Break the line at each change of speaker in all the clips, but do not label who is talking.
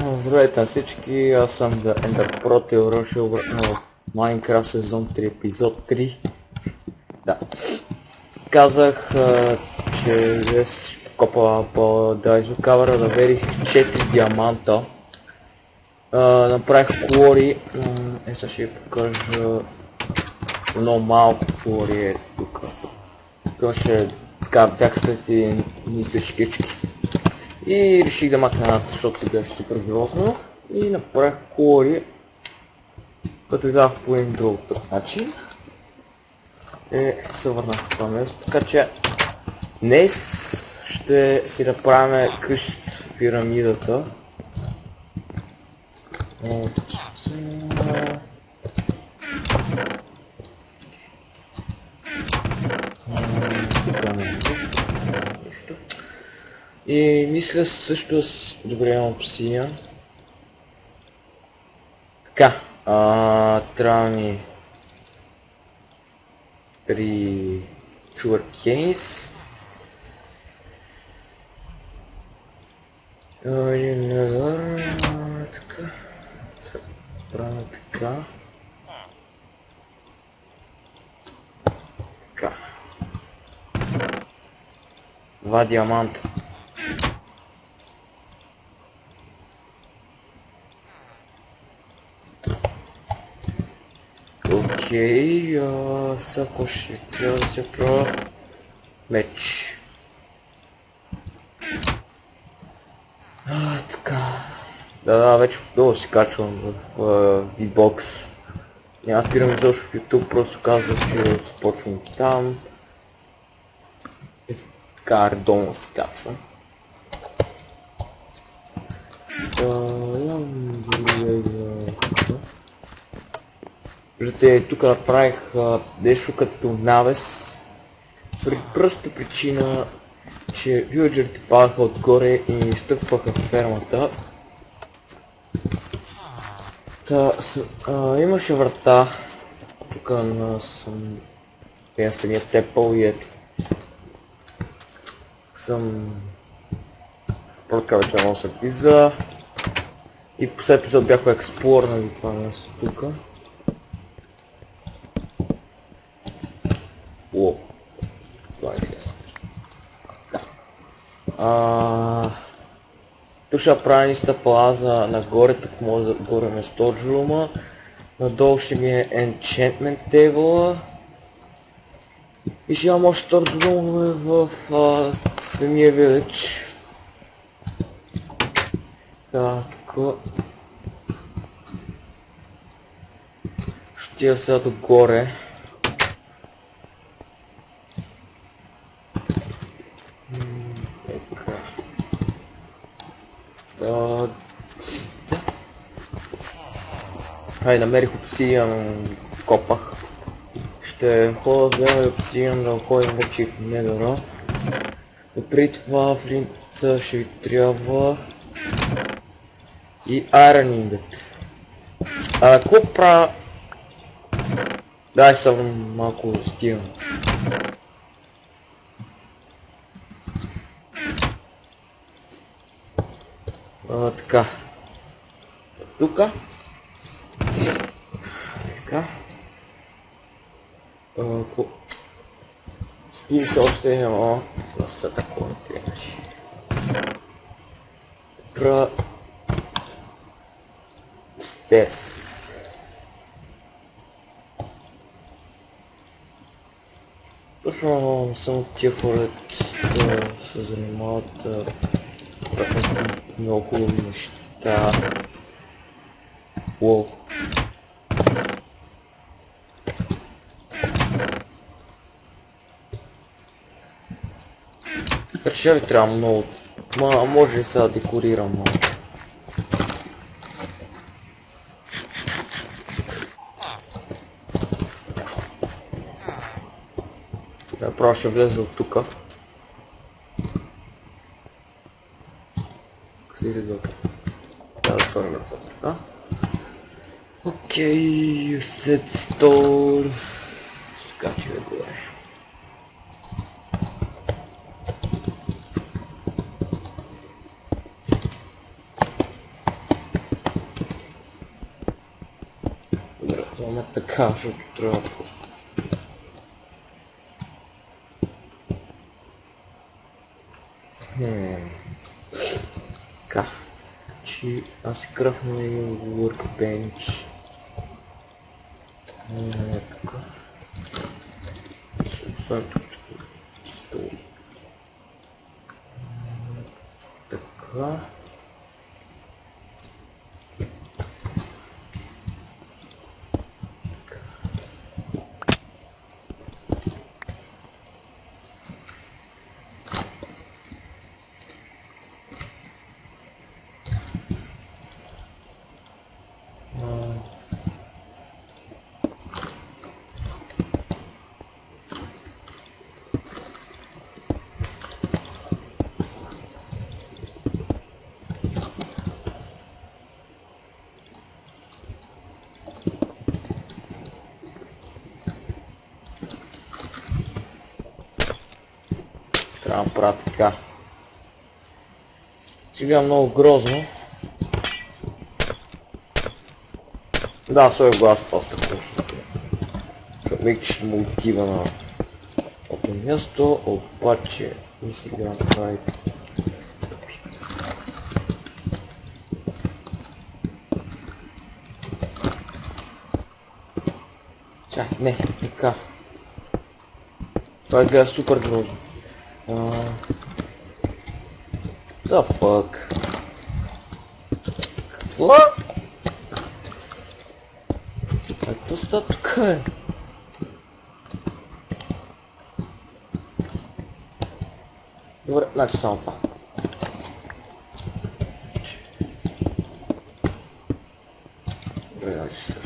Здравейте на всички, аз съм The Ender Pro Theoроши, обратно в Minecraft сезон 3, епизод 3. Да. Казах, че днес копа по Дайзо кавера, намерих 4 диаманта. Направих колори, сега ще ви покажа много малко колори е тук. Имаше така бях след и мислешкички. И реших да махна едната, защото си беше супер грозно. И направих колори, като издавах по един друг начин. Се върнах в това место, така че днес ще си направим къща в пирамидата. И мисля също с добре обсидиан. Така, трябва ми 3 sugarcanes. Един ледър, така. Правим така. Така. 2 диаманта. Окей, сега какво ще трябва да се правя? Меч. Така. Да, вече много си качвам в V-Box. Няма спирам изобщо в YouTube, просто казах, че започвам там. И така редовно си качвам. Виждате, тук направих нещо като навес. При простата причина, че вилджерите падаха отгоре и ми стъпваха в фермата. Имаше врата тук на самия тепъл и ето. Съм протка вече много се пиза. И последния епизод бях експлорнали това място тук. О, това е интересно. Тук ще направим стъпала за нагоре, тук може да горим storage room. Надолу ще ми е enchantment table. И ще имам още storage room в самия village. Така. Ще тия сега догоре. Намерих обсидиан, копах. Ще ходя да взема обсидиан, да ходим вече в недъра. Но преди това флинта ще ви трябва и Iron Ingot. Какво правя? Дай съм малко стигна. Така. Тука. Така. Спим се още едно. Да са такова трябваше. Стес. Точно само тия хора да се занимават много хубави неща. Уоу. Така че ви трябва много. Може и сега да декорирам малко. Направо ще влезе от тука. Си излезе от тука. Да отворим ръцата. Окей, set store. Скачаме горе. Това така, защото трябва просто. Така. Че аз си кръпна и workbench. Така. Освен тук стол. Така. Трябва да правя така. Сега много грозно. Да, сой глас просто точно. Човек ще му отива наото място, обаче и сега направи стъпи. Чай, не, така. Това гледа супер грозно. The fuck? Какво? Какво става тук е? Добре, значи само това. Добре, значи също.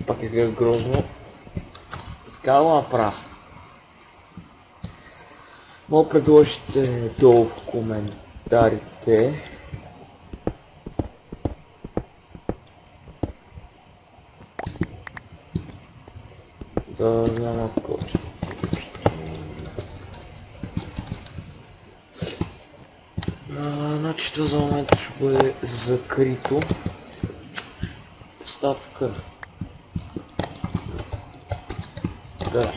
Пак изглежда грозно. Така го направя. Мога да предложите долу в коментарите. Да знам ако ще. Значи за момент ще бъде закрито. Става тук. Да.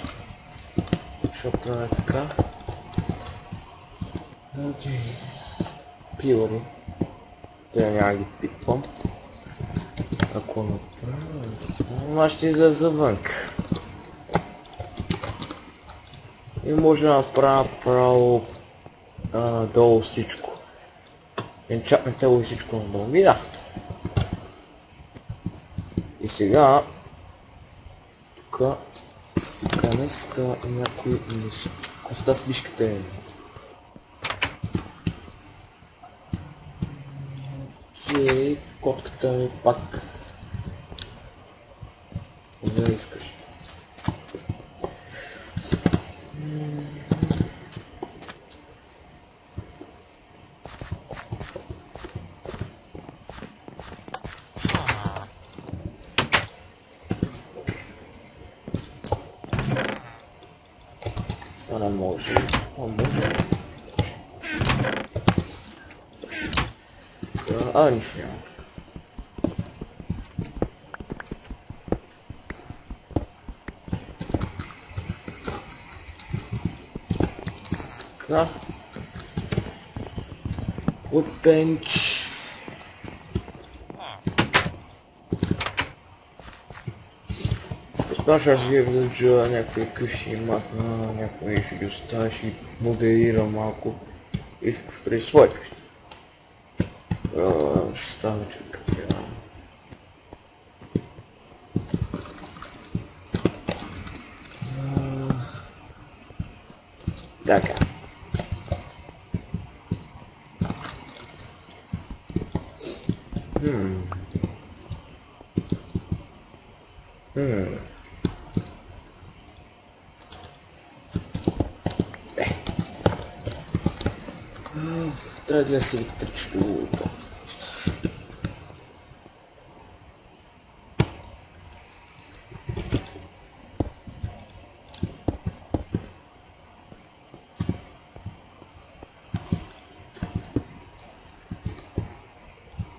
Ще правя така. Окей. Пилари. Те няма ги пипвам. Ако направя само ще излезе завънка. И може да направя право долу всичко. Енчапне тело и всичко надолу. И да. И сега тук си преместа някои неща. Коста с мишката е. Окей, котката ми пак. Не искаш. Това не може. Това може. Нищо няма. Така. Workbench. Знаеш, аз ги влъджа някои къщи махна, някои ще ги оставя, ще ги модерира малко и ще построи свои къщи. Ще става чакай. Така. Трябва да си електрично.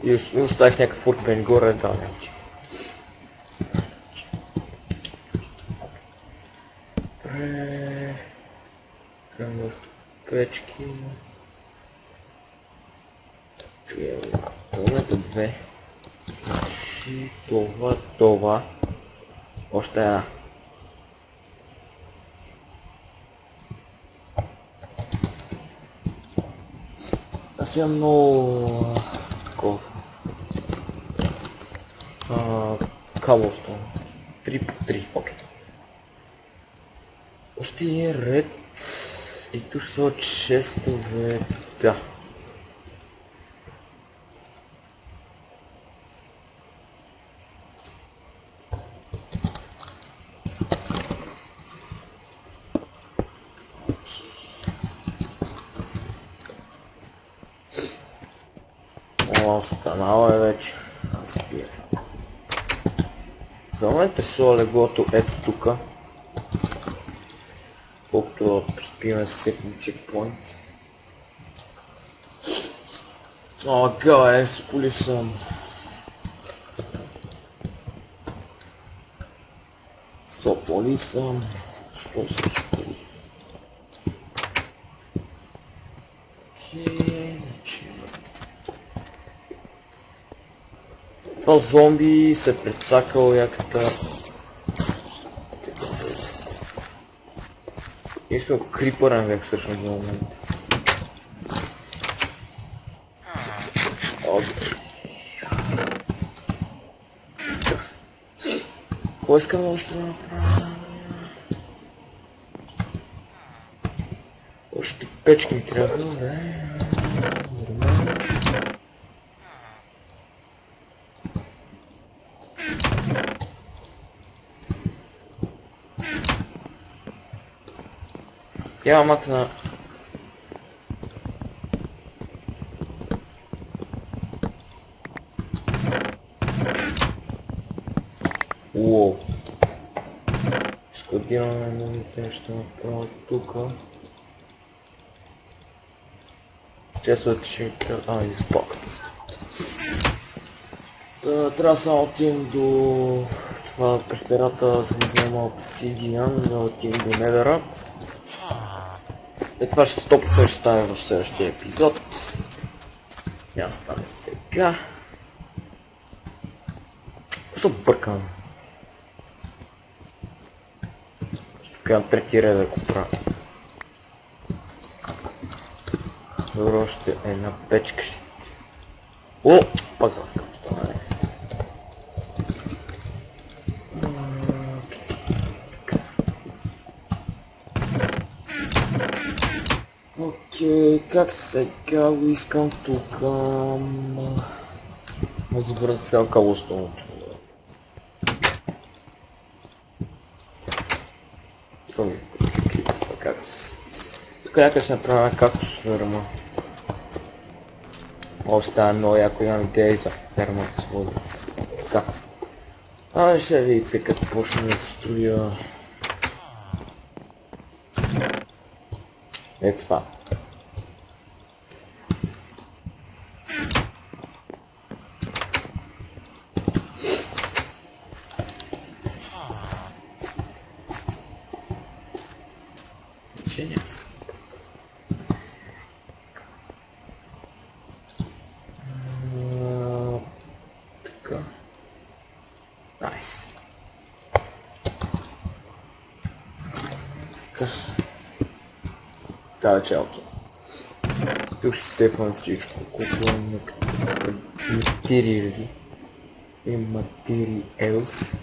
И оставих някакъв урбен горе, да, вече. Добре. Трябва още печки. В момента две. Значи това. Още една. Аз имам много такова. Каблстон. 3 по 3. Окей. Още е ред. И тук са от 6-ове. Да. Останало е вече. Спира. За момента ще сложа леглото ето тука. Колкото спиме с всеки чекпоинт. О, гай, спули съм. Сополи съм. Що се спули? Окей, това зомби се прецакал яката. Нещо крипърен век всъщност за момента. Кой искам още да направя? Още печки ми трябва, добре. Я макна. Уоу. Складираме новите неща направо тука. Често ще избаката. Трябва само отидем до това пещерата, за да взема обсидиан, да отидем до Недъра. И това ще 100% ще стане в следващия епизод. Няма да стане сега. Просто бъркам. Тук имам трети ред да го правя. Добре, още една печка. О! Пак завъркам. Окей, как сега го искам тук? Забравя се сега калостон. Това ми е кактус. Тук някъде ще направя кактус ферма. Още едно яко имам идеи за ферма с вода. Така. Ще видите като почна да строя. Е това. Така. Найс. Така. Така че окей. Тук ще сепвам всичко, колко е материали и материалс.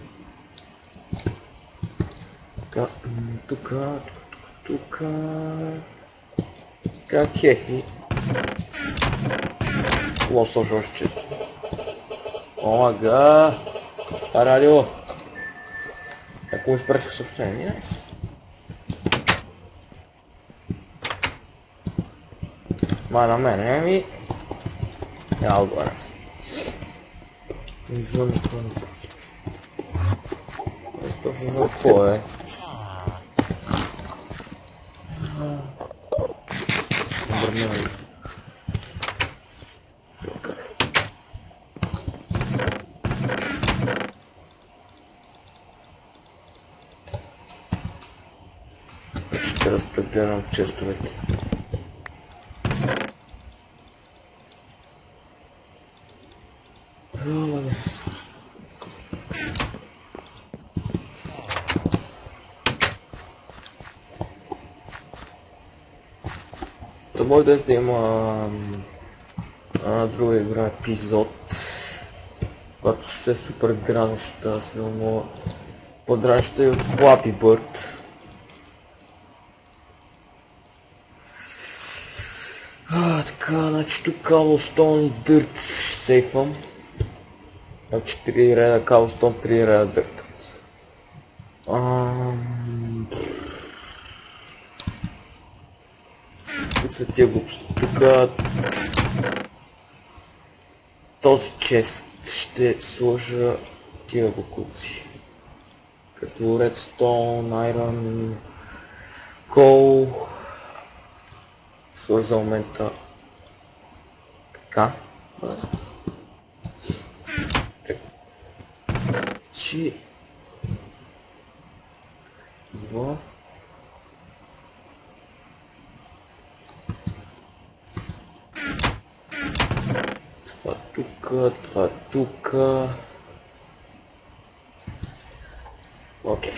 Така, тук. Така, кефи. Лосо още. Омага! Радио! Ако изпраха съобщение, найс. Ма на мене ми... Няма отгоре. Не знам какво не правиш. Точно за какво е. Обърнем. ще разпределям честовете. Да може да има друга игра епизод, която ще е супер гранеща, силно подранеща и от Flappy Bird. Така, значи тук Cobblestone и Dirt сейфвам. Значи 3 реда Cobblestone, 3 реда Dirt. Тук са тия глупости. Тук този чест ще сложа тия бокуци. Като Redstone, Iron, Coal. Сложа за момента така. Че в това тук. Окей.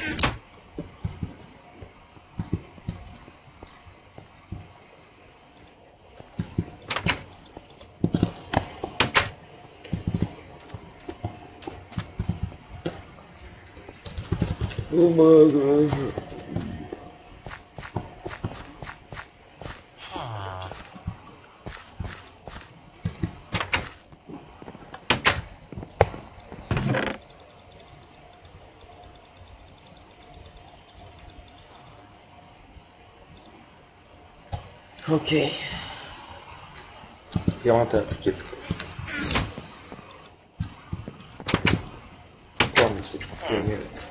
Окей. Диамата е такива. Спомня всичко пирамидата.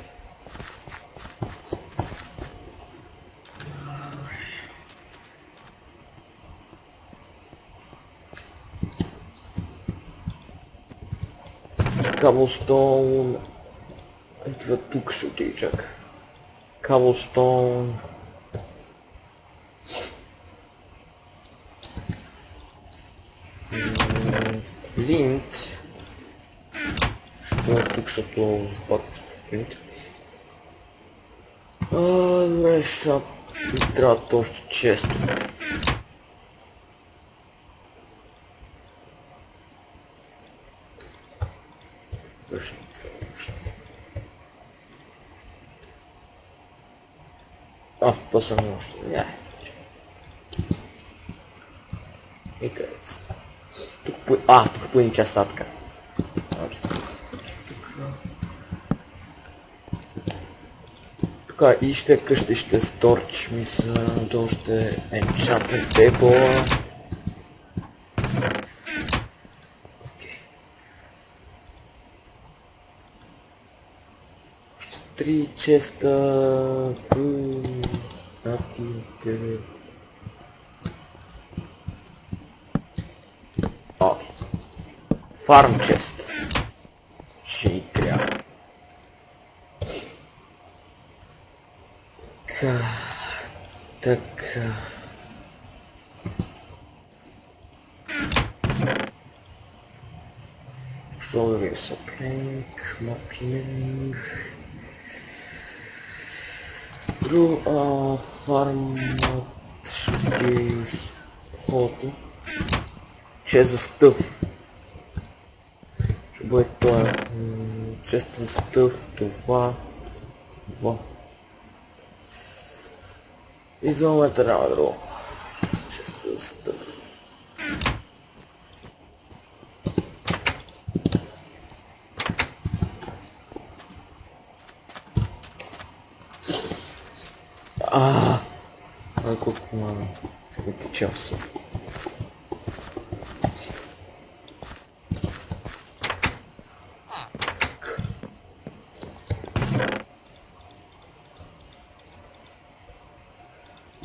Cobblestone. Това тук ще отиде, чакай. Cobblestone. Flint. Това тук, защото спад Flint. Добре, сега ми трябва още често. То съм още. И къде са? Тук по един час така. Тук и ще къща, ще сторч, мисля, долу ще enchantment table. Още 3 честа. Окей. Фарм чест. Ще ни трябва. Така. Solar sapling, mapping. Фармът ще изходи. Че е за стъв. Ще бъде това. Често за стъв, това. И за момента няма друго. Често за стъв. Колко мама. Колко часа.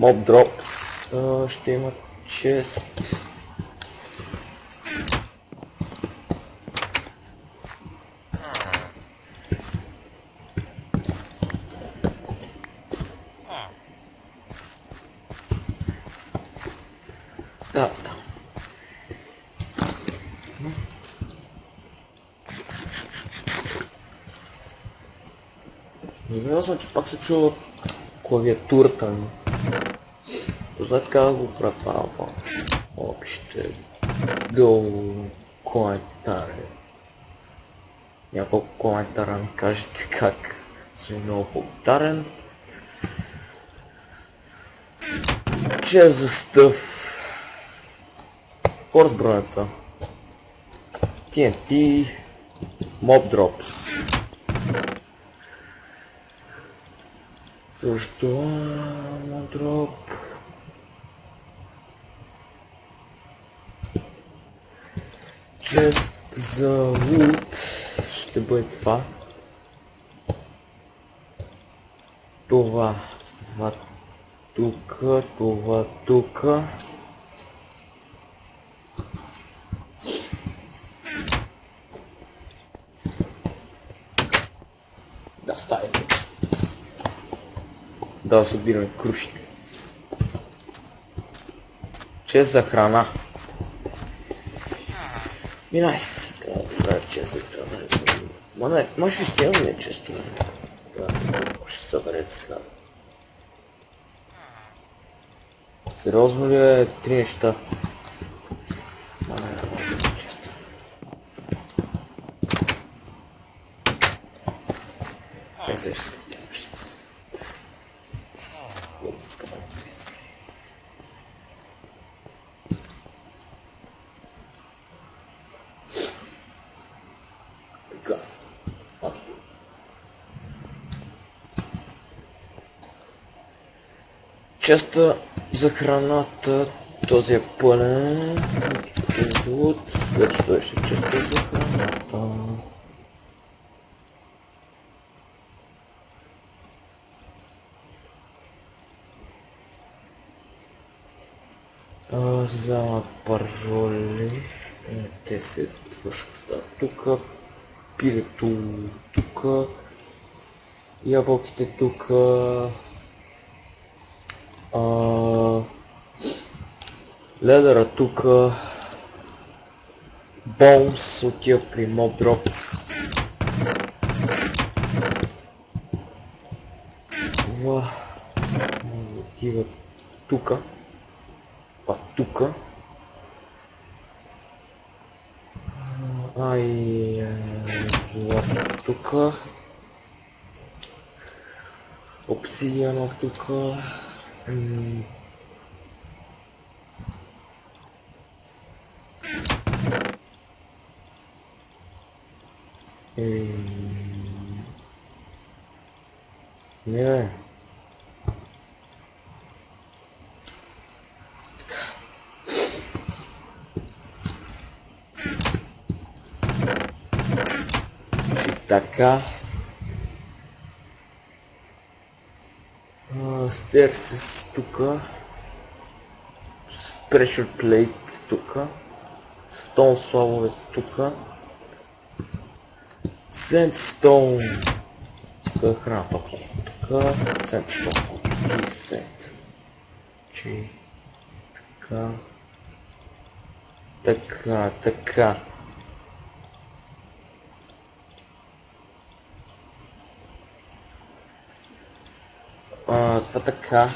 Mob drops ще има чест. Да. Не съм, че пак се чува клавиатурата ми. Познат как го пропалва. Общите долу коментари. Няколко коментара ми кажете как съм много благодарен. Че за стъв. Хорс бронята. TNT. Mob Drops. Също Mob Drop. Чест за лут ще бъде това. Това тука, това тука. Да, ставим. Да събираме крушите. Чест за храна. И найс. Да, чест за храна. Може би ще имаме често. Да, ще съберете сега. Сериозно ли е 3 неща? Често. Не се ще скъпя нещата. Така. Честа за храната, този е пълен. Вече той ще честа за храната. За пържоли 10 вършката тук, пилето тук, ябълките тук, ледъра тук, бонс отива при Mob Drops. Това отива тук. Това тук. Злато тук. Обсидиана тук. Не. Така. Стерсис тука. Pressure plate тука. Stone славове тука. Sandstone. Тука храна тука. Sandstone. И сет. Така. Това така. Така.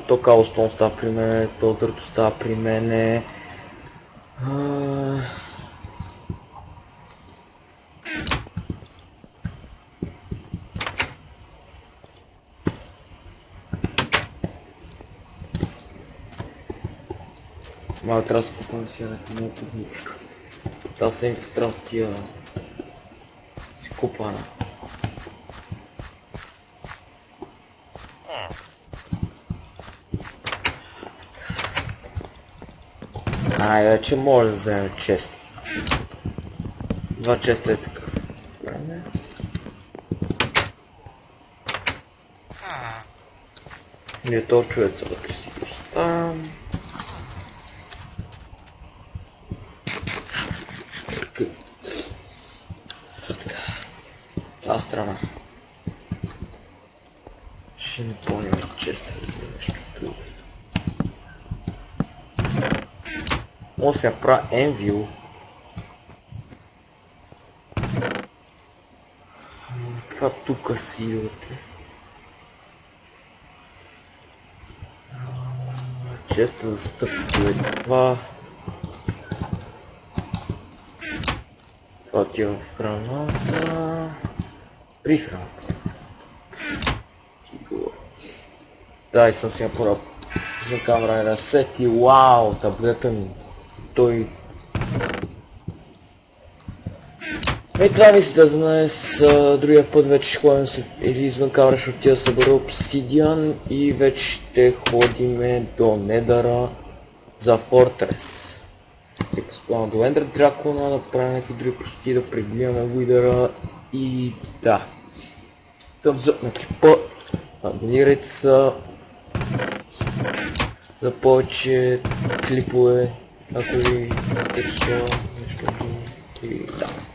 То Cobblestone става при мене, то дърто става при мене. Трябва да се купам си много подничка. Тази седмица трябва да тия си купана. Вече може да вземем чест. 2 честа е така. Не то човек са вътре си поставям. тази страна. Ще не помня често нещо друго. Може да правя Envil. Това тук силата. Честа застъпка е това. Това отива в храната. При храната. Да, и съм си направил за камера на сет и вау, таблета ми. Той... И това мисля да знае с другия път вече ще ходим или извън камера ще отида да събера обсидиан и вече ще ходим до Недъра за Фортрес. И поспълна до Ендър Дракона, да правим някакви други прости, да пребиваме Уидъра и да. Тъмзъп на клипа, абонирайте се за повече клипове, ако ви интересува нещо и да.